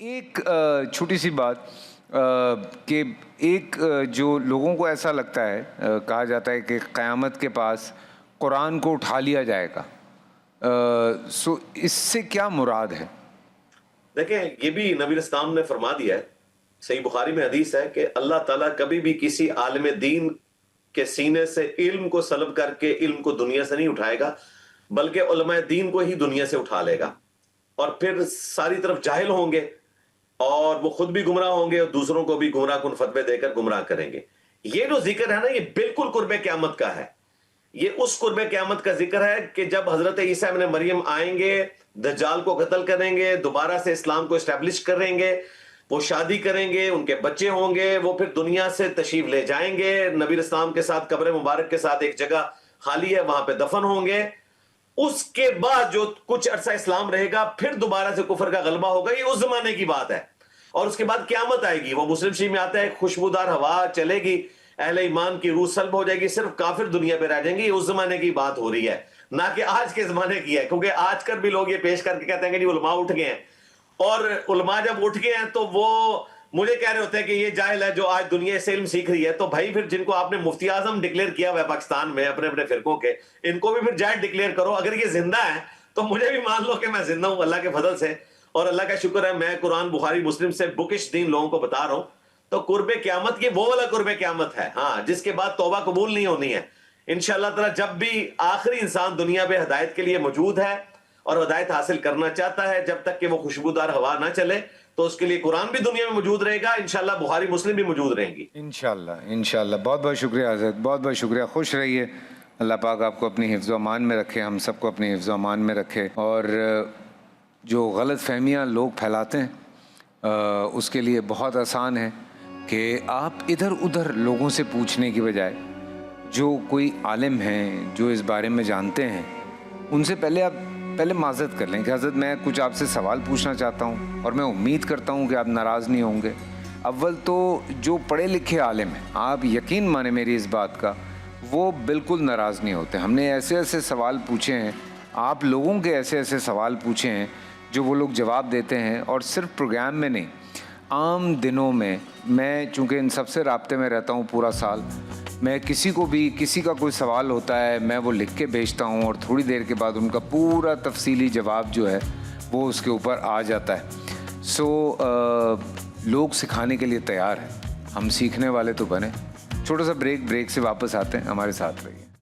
ایک چھوٹی سی بات کہ ایک جو لوگوں کو ایسا لگتا ہے کہا جاتا ہے کہ قیامت کے پاس قرآن کو اٹھا لیا جائے گا، سو اس سے کیا مراد ہے؟ دیکھیں، یہ بھی نبی اسلام نے فرما دیا ہے، صحیح بخاری میں حدیث ہے کہ اللہ تعالیٰ کبھی بھی کسی عالم دین کے سینے سے علم کو سلب کر کے علم کو دنیا سے نہیں اٹھائے گا، بلکہ علماء دین کو ہی دنیا سے اٹھا لے گا، اور پھر ساری طرف جاہل ہوں گے اور وہ خود بھی گمراہ ہوں گے اور دوسروں کو بھی گمراہ کن فتوے دے کر گمراہ کریں گے۔ یہ جو ذکر ہے نا، یہ بالکل قرب قیامت کا ہے۔ یہ اس قرب قیامت کا ذکر ہے کہ جب حضرت عیسیٰ ابن مریم آئیں گے، دجال کو قتل کریں گے، دوبارہ سے اسلام کو اسٹیبلش کریں گے، وہ شادی کریں گے، ان کے بچے ہوں گے، وہ پھر دنیا سے تشریف لے جائیں گے نبی اسلام کے ساتھ، قبر مبارک کے ساتھ ایک جگہ خالی ہے، وہاں پہ دفن ہوں گے۔ اس کے بعد جو کچھ عرصہ اسلام رہے گا، پھر دوبارہ سے کفر کا غلبہ ہوگا۔ یہ اس زمانے کی بات ہے، اور اس کے بعد قیامت آئے گی۔ وہ مسلم شریف میں آتا ہے، خوشبودار ہوا چلے گی، اہل ایمان کی روح سلب ہو جائے گی، صرف کافر دنیا پہ رہ جائیں گے۔ یہ اس زمانے کی بات ہو رہی ہے، نہ کہ آج کے زمانے کی ہے، کیونکہ آج کل بھی لوگ یہ پیش کر کے کہتے ہیں کہ جی علماء اٹھ گئے ہیں، اور علماء جب اٹھ گئے ہیں تو وہ مجھے کہہ رہے ہوتے ہیں کہ یہ جاہل ہے جو آج دنیا سے علم سیکھ رہی ہے۔ تو بھائی پھر جن کو آپ نے مفتی اعظم ڈکلیئر کیا ہوا ہے پاکستان میں اپنے اپنے فرقوں کے، ان کو بھی پھر جاہل ڈکلیئر کرو۔ اگر یہ زندہ ہے تو مجھے بھی مان لو کہ میں زندہ ہوں اللہ کے فضل سے، اور اللہ کا شکر ہے میں قرآن بخاری مسلم سے بکش دین لوگوں کو بتا رہا ہوں۔ تو قرب قیامت کی وہ والا قرب قیامت ہے، ہاں، جس کے بعد توبہ قبول نہیں ہونی ہے انشاءاللہ تعالی۔ جب بھی آخری انسان دنیا پہ ہدایت کے لیے موجود ہے اور ہدایت حاصل کرنا چاہتا ہے، جب تک کہ وہ خوشبودار ہوا نہ چلے، تو اس کے لیے قرآن بھی دنیا میں موجود رہے گا، انشاءاللہ بخاری مسلم بھی موجود رہیں گی انشاءاللہ انشاءاللہ۔ بہت بہت شکریہ حضرت، بہت بہت شکریہ۔ خوش رہیے، اللہ پاک آپ کو اپنی حفظ و امان میں رکھے، ہم سب کو اپنی حفظ و امان میں رکھے، اور جو غلط فہمیاں لوگ پھیلاتے ہیں اس کے لیے بہت آسان ہے کہ آپ ادھر ادھر لوگوں سے پوچھنے کی بجائے جو کوئی عالم ہیں جو اس بارے میں جانتے ہیں، ان سے پہلے معذرت کر لیں کہ حضرت میں کچھ آپ سے سوال پوچھنا چاہتا ہوں، اور میں امید کرتا ہوں کہ آپ ناراض نہیں ہوں گے۔ اول تو جو پڑھے لکھے عالم ہیں، آپ یقین مانیں میری اس بات کا، وہ بالکل ناراض نہیں ہوتے۔ ہم نے ایسے ایسے سوال پوچھے ہیں، آپ لوگوں کے ایسے ایسے سوال پوچھے ہیں جو وہ لوگ جواب دیتے ہیں، اور صرف پروگرام میں نہیں، عام دنوں میں چونکہ ان سب سے رابطے میں رہتا ہوں پورا سال، میں کسی کا کوئی سوال ہوتا ہے میں وہ لکھ کے بھیجتا ہوں، اور تھوڑی دیر کے بعد ان کا پورا تفصیلی جواب جو ہے وہ اس کے اوپر آ جاتا ہے۔ سو لوگ سکھانے کے لیے تیار ہیں، ہم سیکھنے والے تو بنے۔ چھوٹا سا بریک سے واپس آتے ہیں، ہمارے ساتھ رہیے۔